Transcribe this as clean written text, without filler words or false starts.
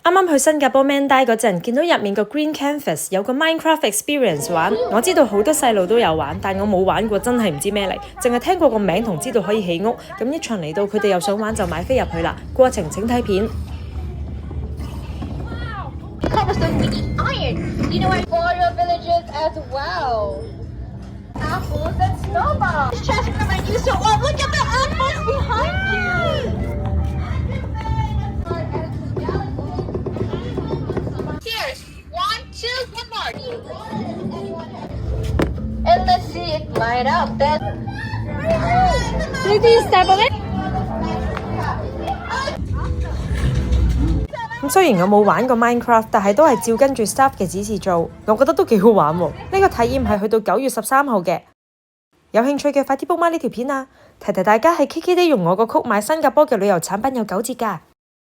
啱啱去新加坡 Mandai 嗰陣，見到入面個 Green Canvas 有個 Minecraft Experience 玩，我知道好多細路都有玩，但我冇玩過，真係唔知咩嚟，淨係聽過個名同知道可以起屋。咁一場嚟到，佢哋又想玩就買飛入去啦。過程請睇片。Cobblestone, we need iron. You know what? For your villages as well. Apples and snowballs. This traffic remind you so. Oh, look at the apples behind you. Cheers. 1, 2, 1 more. And let's see it light up. Then. Did you step on it? 咁雖然我冇玩過 Minecraft， 但係都係照跟住 staff 嘅指示做，我覺得都幾好玩喎。呢個體驗係去到9月13號嘅，有興趣嘅快啲 book 埋呢條片啊！提提大家喺 KKday 用我個曲買新加坡嘅旅遊產品有9折㗎。